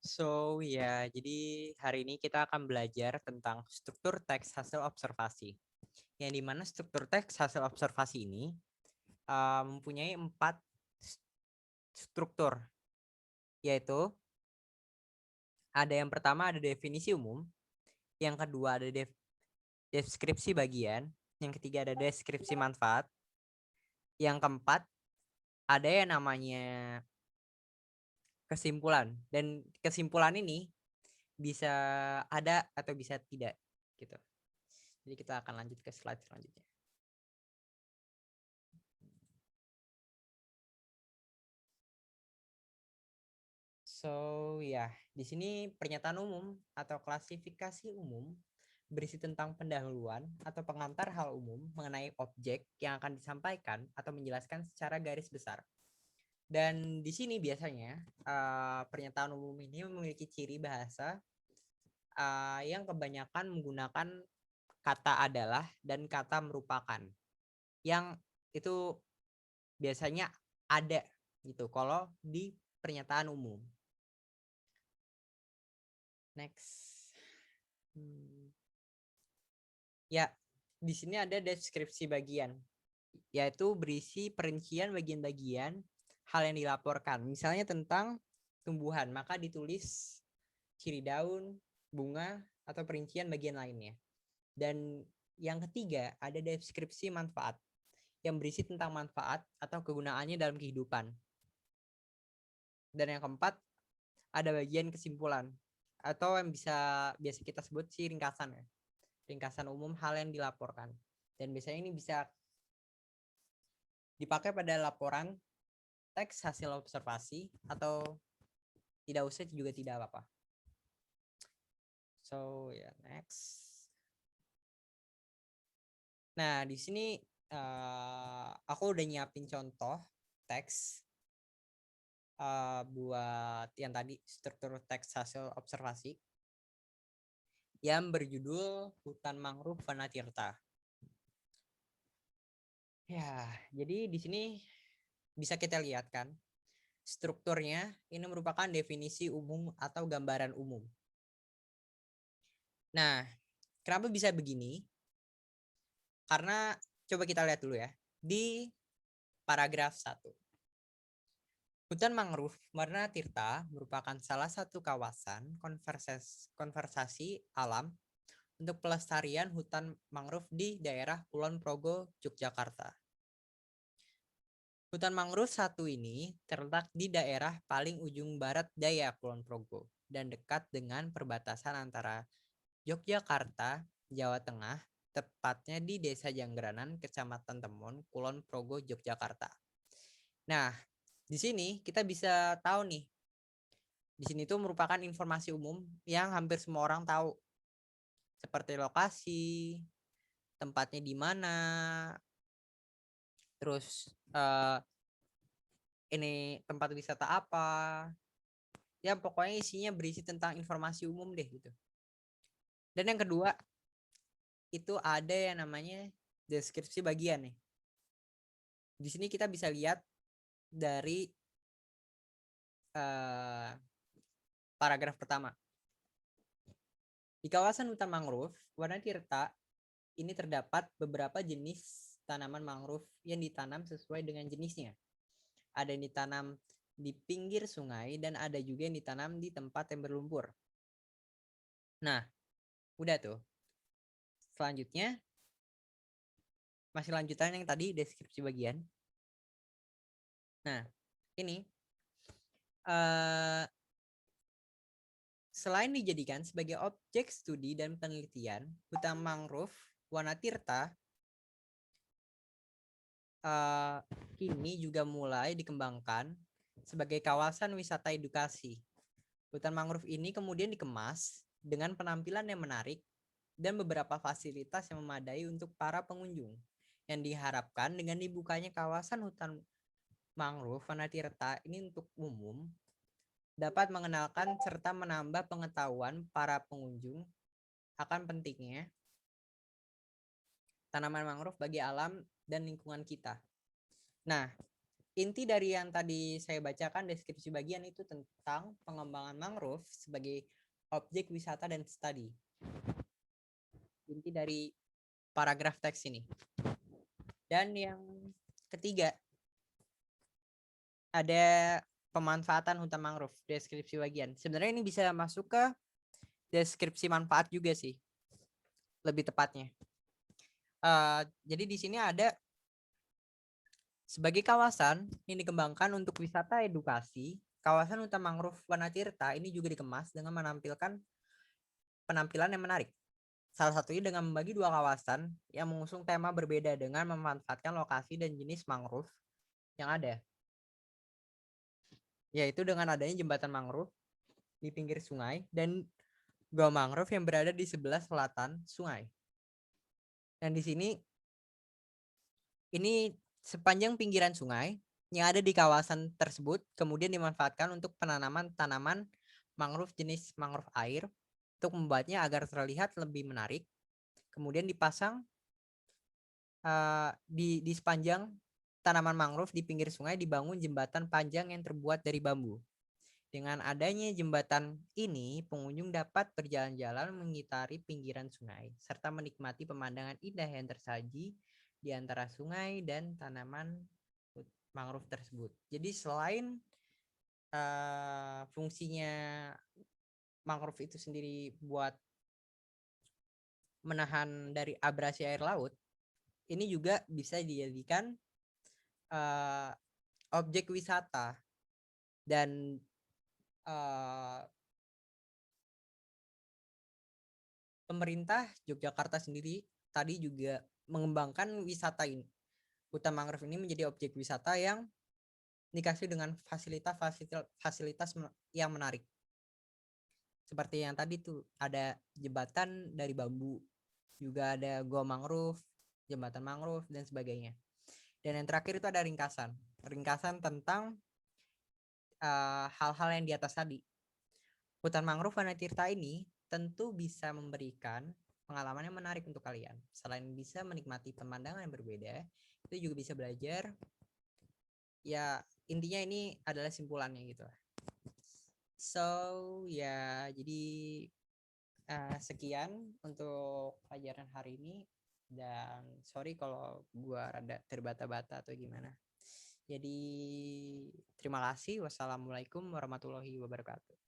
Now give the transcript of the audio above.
Jadi hari ini kita akan belajar tentang struktur teks hasil observasi. Yang dimana struktur teks hasil observasi ini mempunyai 4 struktur, yaitu ada yang pertama ada definisi umum, yang kedua ada deskripsi bagian, yang ketiga ada deskripsi manfaat, yang keempat ada yang namanya kesimpulan, dan kesimpulan ini bisa ada atau bisa tidak gitu. Jadi kita akan lanjut ke slide selanjutnya. Di sini pernyataan umum atau klasifikasi umum berisi tentang pendahuluan atau pengantar hal umum mengenai objek yang akan disampaikan atau menjelaskan secara garis besar. Dan di sini biasanya pernyataan umum ini memiliki ciri bahasa yang kebanyakan menggunakan kata adalah dan kata merupakan, yang itu biasanya ada gitu kalau di pernyataan umum. Next. Ya, di sini ada deskripsi bagian, yaitu berisi perincian bagian-bagian hal yang dilaporkan. Misalnya tentang tumbuhan, maka ditulis ciri daun, bunga, atau perincian bagian lainnya. Dan yang ketiga ada deskripsi manfaat, yang berisi tentang manfaat atau kegunaannya dalam kehidupan. Dan yang keempat ada bagian kesimpulan, atau yang biasa kita sebut sih ringkasan ya. Ringkasan umum hal yang dilaporkan. Dan biasanya ini bisa dipakai pada laporan teks hasil observasi atau tidak usah juga tidak apa-apa. Next. Nah, di sini aku udah nyiapin contoh teks buat yang tadi struktur teks hasil observasi yang berjudul Hutan Mangrove Wanatirta. Ya, jadi di sini bisa kita lihat kan, strukturnya ini merupakan definisi umum atau gambaran umum. Nah, kenapa bisa begini? Karena coba kita lihat dulu ya di paragraf 1. Hutan mangrove Wanatirta merupakan salah satu kawasan konservasi alam untuk pelestarian hutan mangrove di daerah Kulon Progo, Yogyakarta. Hutan mangrove 1 ini terletak di daerah paling ujung barat daya Kulon Progo dan dekat dengan perbatasan antara Yogyakarta, Jawa Tengah, tepatnya di Desa Janggranan, Kecamatan Temon, Kulon Progo, Yogyakarta. Nah, di sini kita bisa tahu nih, di sini tuh merupakan informasi umum yang hampir semua orang tahu, seperti lokasi, tempatnya di mana, terus ini tempat wisata apa, ya pokoknya isinya berisi tentang informasi umum deh gitu. Dan yang kedua itu ada yang namanya deskripsi bagian nih. Di sini kita bisa lihat dari paragraf pertama. Di kawasan hutan mangrove Wanatirta ini terdapat beberapa jenis tanaman mangrove yang ditanam sesuai dengan jenisnya. Ada yang ditanam di pinggir sungai dan ada juga yang ditanam di tempat yang berlumpur. Nah, udah tuh. Selanjutnya, masih lanjutan yang tadi deskripsi bagian. Nah, ini selain dijadikan sebagai objek studi dan penelitian, hutan mangrove Wanatirta kini juga mulai dikembangkan sebagai kawasan wisata edukasi. Hutan mangrove ini kemudian dikemas dengan penampilan yang menarik dan beberapa fasilitas yang memadai untuk para pengunjung. Yang diharapkan dengan dibukanya kawasan hutan mangrove Wanatirta ini untuk umum dapat mengenalkan serta menambah pengetahuan para pengunjung akan pentingnya tanaman mangrove bagi alam dan lingkungan kita. Nah, inti dari yang tadi saya bacakan deskripsi bagian itu tentang pengembangan mangrove sebagai objek wisata dan studi. Inti dari paragraf teks ini. Dan yang ketiga, ada pemanfaatan hutan mangrove, deskripsi bagian. Sebenarnya ini bisa masuk ke deskripsi manfaat juga sih, lebih tepatnya. Jadi di sini ada sebagai kawasan yang dikembangkan untuk wisata edukasi, kawasan hutan mangrove Wanatirta ini juga dikemas dengan menampilkan penampilan yang menarik. Salah satunya dengan membagi dua kawasan yang mengusung tema berbeda dengan memanfaatkan lokasi dan jenis mangrove yang ada. Yaitu dengan adanya jembatan mangrove di pinggir sungai dan gua mangrove yang berada di sebelah selatan sungai. Dan di sini ini sepanjang pinggiran sungai yang ada di kawasan tersebut kemudian dimanfaatkan untuk penanaman tanaman mangrove jenis mangrove air untuk membuatnya agar terlihat lebih menarik. Kemudian dipasang di sepanjang tanaman mangrove di pinggir sungai dibangun jembatan panjang yang terbuat dari bambu. Dengan adanya jembatan ini, pengunjung dapat berjalan-jalan mengitari pinggiran sungai serta menikmati pemandangan indah yang tersaji di antara sungai dan tanaman mangrove tersebut. Jadi selain fungsinya mangrove itu sendiri buat menahan dari abrasi air laut, ini juga bisa dijadikan objek wisata dan pemerintah Yogyakarta sendiri tadi juga mengembangkan wisata ini. Hutan mangrove ini menjadi objek wisata yang dikasih dengan fasilitas yang menarik. Seperti yang tadi tuh ada jembatan dari bambu, juga ada gua mangrove, jembatan mangrove dan sebagainya. Dan yang terakhir itu ada ringkasan tentang hal-hal yang di atas tadi. Hutan mangrove Wanatirta ini tentu bisa memberikan pengalaman yang menarik untuk kalian. Selain bisa menikmati pemandangan yang berbeda, itu juga bisa belajar. Ya, intinya ini adalah simpulannya gitu. So, ya jadi sekian untuk pelajaran hari ini. Dan sorry kalau gua rada terbata-bata atau gimana. Jadi terima kasih. Wassalamualaikum warahmatullahi wabarakatuh.